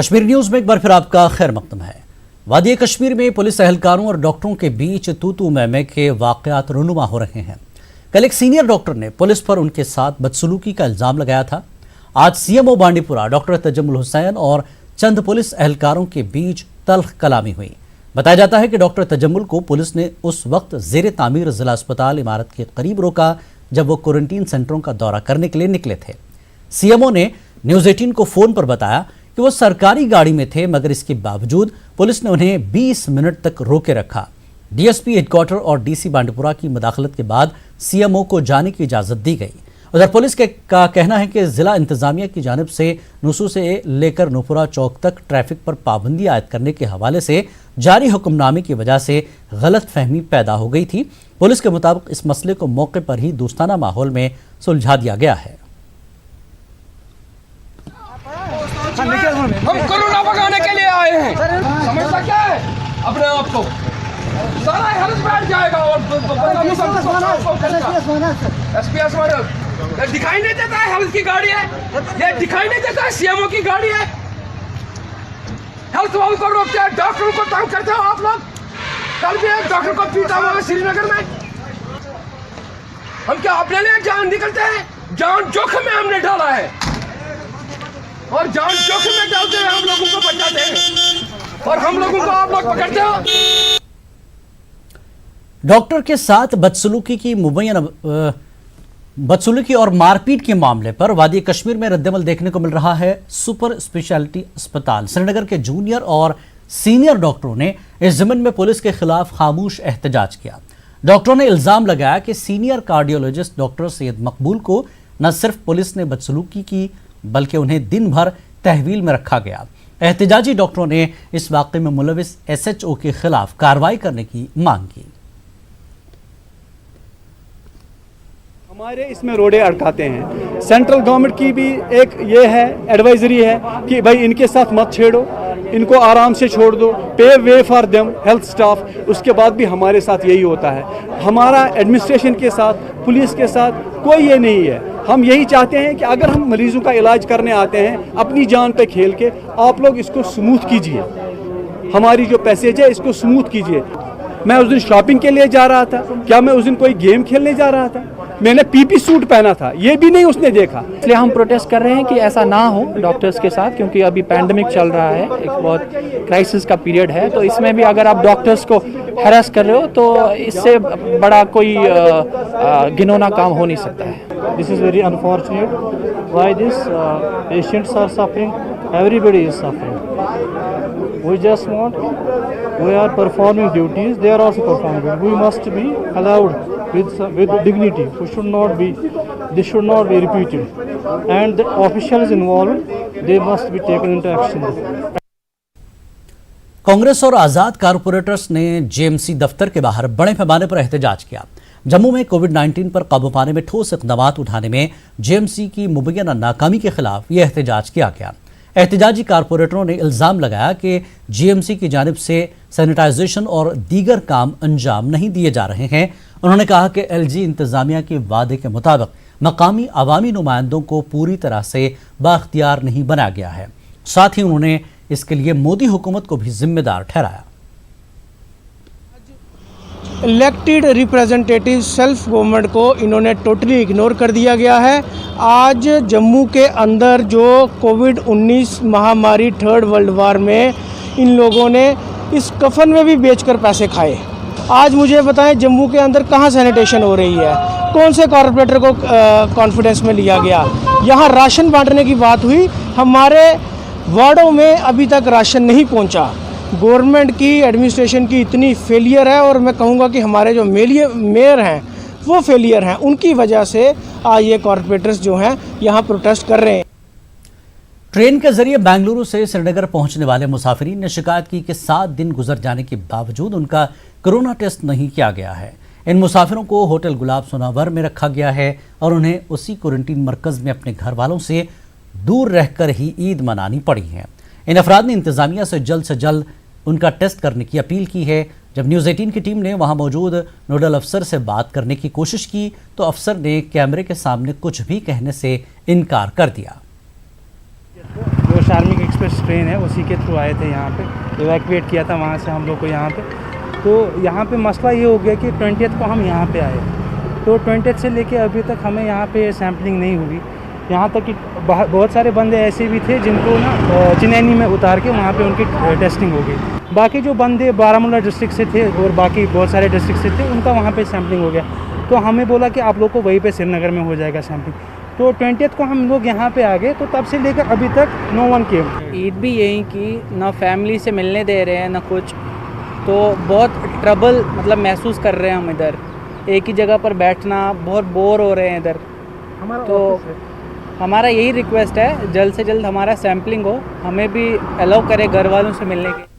Kashmir news में एक बार फिर आपका खैर मकदम है। वादी कश्मीर में पुलिस एहलकारों और डॉक्टरों के बीच तू मैं के वाकयात रुनुमा हो रहे हैं। कल एक सीनियर डॉक्टर ने पुलिस पर उनके साथ बदसलूकी का इल्जाम लगाया था। आज सीएमओ बांडीपुरा डॉक्टर तजम्मुल हुसैन और चंद पुलिस एहलकारों के बीच तल्ख कलामी हुई। बताया जाता है कि डॉक्टर तजम्मुल को पुलिस ने उस वक्त जेर तामीर जिला अस्पताल इमारत के करीब रोका जब वो क्वारंटीन सेंटरों का दौरा करने के लिए निकले थे। सीएमओ ने न्यूज 18 को फोन पर बताया कि वो सरकारी गाड़ी में थे, मगर इसके बावजूद पुलिस ने उन्हें 20 मिनट तक रोके रखा। डीएसपी हेडक्वार्टर और डीसी बांडीपुरा की मुदाखलत के बाद सीएमओ को जाने की इजाजत दी गई। उधर पुलिस का कहना है कि जिला इंतजामिया की जानिब से नुसू से लेकर नूपुरा चौक तक ट्रैफिक पर पाबंदी आयद करने के हवाले से जारी हुक्मनामे की वजह से गलत फहमी पैदा हो गई थी। पुलिस के मुताबिक इस मसले को मौके पर ही दोस्ताना माहौल में सुलझा दिया गया है। हम कोरोना भगाने के लिए आए हैं, समझता क्या है अपने आप को? सारा हेल्थ बैठ जाएगा और ये दिखाई नहीं देता है हेल्थ की गाड़ी है, ये दिखाई नहीं देता है सीएमओ की गाड़ी है। हेल्थ वालों को रोकते हैं, डॉक्टरों को तंग करते हो आप लोग। कल भी एक डॉक्टर को पीटा हुआ है श्रीनगर में। हम क्या अपने लिए जान निकलते हैं? जान जोखिम में हमने डाला है और जान जोखिम में डालते हुए हम लोगों को बचाते हैं और हम लोगों को आप लोग पकड़ते हो। डॉक्टर के साथ बदसलूकी और मारपीट के मामले पर वादी कश्मीर में रद्दमल देखने को मिल रहा है। सुपर स्पेशलिटी अस्पताल श्रीनगर के जूनियर और सीनियर डॉक्टरों ने इस ज़िम्न में पुलिस के खिलाफ खामोश एहतजाज किया। डॉक्टरों ने इल्जाम लगाया कि सीनियर कार्डियोलॉजिस्ट डॉक्टर सैयद मकबूल को न सिर्फ पुलिस ने बदसलूकी की बल्कि उन्हें दिन भर तहवील में रखा गया। एहतजाजी डॉक्टरों ने इस वाक़े में मुलविस एसएचओ के खिलाफ कार्रवाई करने की मांग की। हमारे इसमें रोडे अड़काते हैं। सेंट्रल गवर्नमेंट की भी एक ये है एडवाइजरी है कि भाई इनके साथ मत छेड़ो, इनको आराम से छोड़ दो, पे way for them health staff. उसके बाद भी हमारे साथ यही होता है। हमारा एडमिनिस्ट्रेशन के साथ, पुलिस के साथ कोई ये नहीं है। हम यही चाहते हैं कि अगर हम मरीजों का इलाज करने आते हैं अपनी जान पे खेल के, आप लोग इसको स्मूथ कीजिए। हमारी जो पैसेज है इसको स्मूथ कीजिए। मैं उस दिन शॉपिंग के लिए जा रहा था, क्या मैं उस दिन कोई गेम खेलने जा रहा था? मैंने पीपी सूट पहना था, ये भी नहीं उसने देखा। इसलिए हम प्रोटेस्ट कर रहे हैं कि ऐसा ना हो डॉक्टर्स के साथ, क्योंकि अभी पैंडेमिक चल रहा है, एक बहुत क्राइसिस का पीरियड है। तो इसमें भी अगर आप डॉक्टर्स को हैरेस कर रहे हो तो इससे बड़ा कोई घिनौना काम हो नहीं सकता है। This is very unfortunate why this patients are suffering, everybody is suffering. We just want, we are performing duties, they are also performing. We must be allowed with dignity. This should not be repeated, and the officials involved, they must be taken into action. Congress और आजाद corporators ने JMC दफ्तर के बाहर बड़े पैमाने पर एहतजाज किया। जम्मू में कोविड-19 पर काबू पाने में ठोस इक़दाम उठाने में जेएमसी की मुबैना नाकामी के खिलाफ यह एहतजाज किया गया। एहतजाजी कारपोरेटरों ने इल्ज़ाम लगाया कि जेएमसी की जानिब से सैनिटाइजेशन और दीगर काम अंजाम नहीं दिए जा रहे हैं। उन्होंने कहा कि एलजी इंतजामिया के वादे के मुताबिक मकामी अवामी नुमाइंदों को पूरी तरह से बाख्तियार नहीं बनाया गया है। साथ ही उन्होंने इसके लिए मोदी हुकूमत को भी जिम्मेदार ठहराया। इलेक्टेड रिप्रेजेंटेटिव सेल्फ गवर्नमेंट को इन्होंने टोटली इग्नोर कर दिया गया है। आज जम्मू के अंदर जो कोविड-19 महामारी थर्ड वर्ल्ड वार में इन लोगों ने इस कफन में भी बेचकर पैसे खाए। आज मुझे बताएं जम्मू के अंदर कहाँ सैनिटेशन हो रही है? कौन से कॉरपोरेटर को कॉन्फिडेंस में लिया गया? यहाँ राशन बांटने की बात हुई, हमारे वार्डों में अभी तक राशन नहीं पहुँचा। गवर्नमेंट की एडमिनिस्ट्रेशन की इतनी फेलियर है, और मैं कहूँगा कि हमारे जो मेयर हैं वो फेलियर हैं। उनकी वजह से आज ये कॉरपोरेटर्स जो हैं यहाँ प्रोटेस्ट कर रहे हैं। ट्रेन के जरिए बेंगलुरु से श्रीनगर पहुंचने वाले मुसाफिरीन ने शिकायत की कि 7 दिन गुजर जाने के बावजूद उनका कोरोना टेस्ट नहीं किया गया है। इन मुसाफिरों को होटल गुलाब सोनावर में रखा गया है और उन्हें उसी क्वारंटीन मरकज में अपने घर वालों से दूर रहकर ही ईद मनानी पड़ी है। इन अफराद ने इंतजामिया से जल्द उनका टेस्ट करने की अपील की है। जब न्यूज़ 18 की टीम ने वहां मौजूद नोडल अफसर से बात करने की कोशिश की तो अफसर ने कैमरे के सामने कुछ भी कहने से इनकार कर दिया। जो चार्मिक एक्सप्रेस ट्रेन है, उसी के थ्रू आए थे यहाँ पे, इवैक्यूएट किया था वहाँ से हम लोग को यहाँ पे। तो यहाँ पे मसला ये हो गया कि 20th को हम यहाँ पे आए, तो 20th से लेके अभी तक हमें यहाँ पे सैम्पलिंग नहीं हुई। यहाँ तक कि बहुत सारे बंदे ऐसे भी थे जिनको ना चिनैनी में उतार के वहाँ पे उनकी टेस्टिंग हो गई। बाकी जो बंदे बारामूला डिस्ट्रिक्ट से थे और बाकी बहुत सारे डिस्ट्रिक्ट से थे, उनका वहाँ पे सैम्पलिंग हो गया। तो हमें बोला कि आप लोग को वहीं पे श्रीनगर में हो जाएगा सैम्पलिंग। तो 20th को हम लोग यहाँ पे आ गए, तो तब से लेकर अभी तक नो वन केम। ईद भी यही कि ना फैमिली से मिलने दे रहे हैं ना कुछ, तो बहुत ट्रबल मतलब महसूस कर रहे हैं हम इधर, एक ही जगह पर बैठना, बहुत बोर हो रहे हैं इधर। तो हमारा यही रिक्वेस्ट है जल्द से जल्द हमारा सैम्पलिंग हो, हमें भी अलाउ करे घर वालों से मिलने के।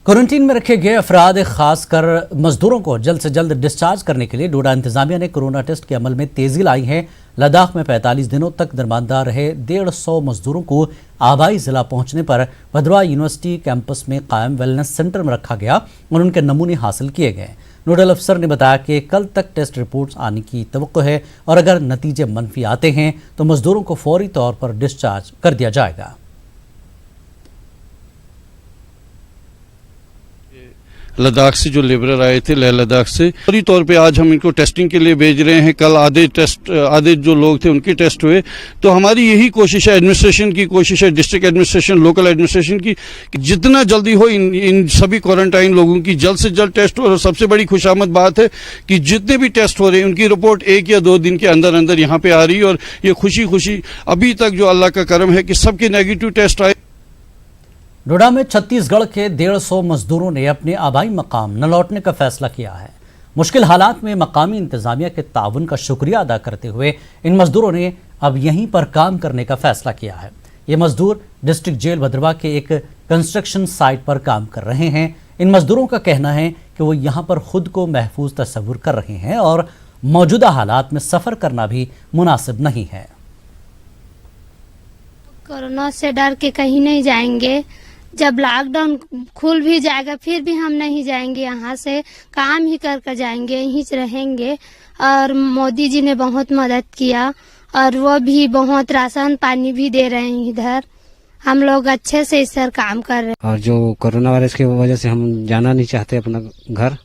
क्वारंटीन में रखे गए अफराद खासकर मजदूरों को जल्द से जल्द डिस्चार्ज करने के लिए डोडा इंतजामिया ने कोरोना टेस्ट के अमल में तेजी लाई है। लद्दाख में 45 दिनों तक दरमानदार रहे 150 मजदूरों को आबाई जिला पहुंचने पर भद्रवाह यूनिवर्सिटी कैंपस में कायम वेलनेस सेंटर में रखा गया और उनके नमूने हासिल किए गए। नोडल अफसर ने बताया कि कल तक टेस्ट रिपोर्ट्स आने की तवक्को है और अगर नतीजे मनफी आते हैं तो मजदूरों को फौरी तौर पर डिस्चार्ज कर दिया जाएगा। लद्दाख से जो लेबरर आए थे लेह लद्दाख से, फौरी तौर पे आज हम इनको टेस्टिंग के लिए भेज रहे हैं। कल आधे जो लोग थे उनके टेस्ट हुए। तो हमारी यही कोशिश है, एडमिनिस्ट्रेशन की कोशिश है, डिस्ट्रिक्ट एडमिनिस्ट्रेशन, लोकल एडमिनिस्ट्रेशन की, कि जितना जल्दी हो इन सभी क्वारंटाइन लोगों की जल्द से जल्द टेस्ट हो। और सबसे बड़ी खुशामद बात है कि जितने भी टेस्ट हो रहे हैं उनकी रिपोर्ट 1 या 2 दिन के अंदर अंदर यहाँ पे आ रही है। और ये खुशी अभी तक जो अल्लाह का करम है कि सबके नेगेटिव टेस्ट आए। डोडा में छत्तीसगढ़ के 150 मजदूरों ने अपने आबाई मकाम न लौटने का फैसला किया है। मुश्किल हालात में मकामी इंतजामिया के ताउन का शुक्रिया अदा करते हुए इन मजदूरों ने अब यहीं पर काम करने का फैसला किया है। ये मजदूर डिस्ट्रिक्ट जेल भद्रवाह के एक कंस्ट्रक्शन साइट पर काम कर रहे हैं। इन मजदूरों का कहना है कि वो यहाँ पर खुद को महफूज तस्वुर कर रहे हैं और मौजूदा हालात में सफ़र करना भी मुनासिब नहीं है। कोरोना से डर के कहीं नहीं जाएंगे, जब लॉकडाउन खुल भी जाएगा फिर भी हम नहीं जाएंगे, यहाँ से काम ही कर जाएंगे, यहीं रहेंगे। और मोदी जी ने बहुत मदद किया और वो भी बहुत राशन पानी भी दे रहे हैं इधर। हम लोग अच्छे से इस सर काम कर रहे हैं। और जो कोरोना वायरस की वजह से हम जाना नहीं चाहते अपना घर,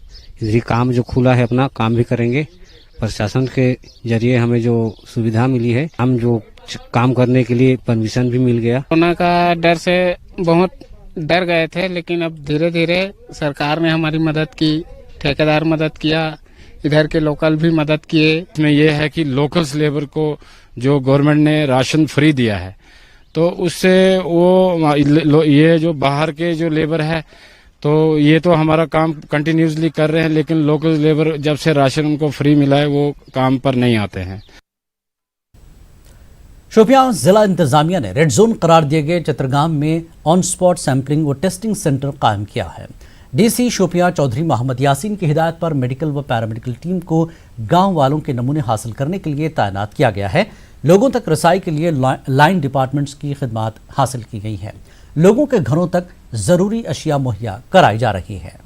इसी काम जो खुला है अपना काम भी करेंगे। प्रशासन के जरिए हमें जो सुविधा मिली है, हम जो काम करने के लिए परमिशन भी मिल गया। कोरोना का डर से बहुत डर गए थे, लेकिन अब धीरे धीरे सरकार ने हमारी मदद की, ठेकेदार मदद किया, इधर के लोकल भी मदद किए। इसमें यह है कि लोकल्स लेबर को जो गवर्नमेंट ने राशन फ्री दिया है, तो उससे वो ये जो बाहर के जो लेबर है, तो ये तो हमारा काम कंटिन्यूसली कर रहे हैं, लेकिन लोकल लेबर जब से राशन उनको फ्री मिला है वो काम पर नहीं आते हैं। शोपियां जिला इंतजामिया ने रेड जोन करार दिए गए चित्रगाम में ऑन स्पॉट सैंपलिंग व टेस्टिंग सेंटर कायम किया है। डीसी शोपियां चौधरी मोहम्मद यासीन की हिदायत पर मेडिकल व पैरामेडिकल टीम को गांव वालों के नमूने हासिल करने के लिए तैनात किया गया है। लोगों तक रसाई के लिए लाइन डिपार्टमेंट्स की खिदमत हासिल की गई है। लोगों के घरों तक जरूरी अशिया मुहैया कराई जा रही है।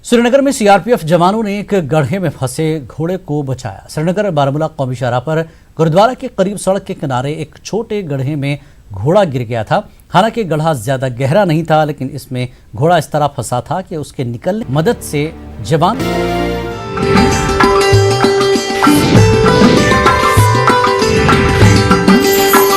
श्रीनगर में सीआरपीएफ जवानों ने एक गड्ढे में फंसे घोड़े को बचाया। श्रीनगर बारामूला कौमी शाहराह पर गुरुद्वारा के करीब सड़क के किनारे एक छोटे गड्ढे में घोड़ा गिर गया था। हालांकि गड्ढा ज्यादा गहरा नहीं था, लेकिन इसमें घोड़ा इस तरह फंसा था कि उसके निकलने मदद से जवान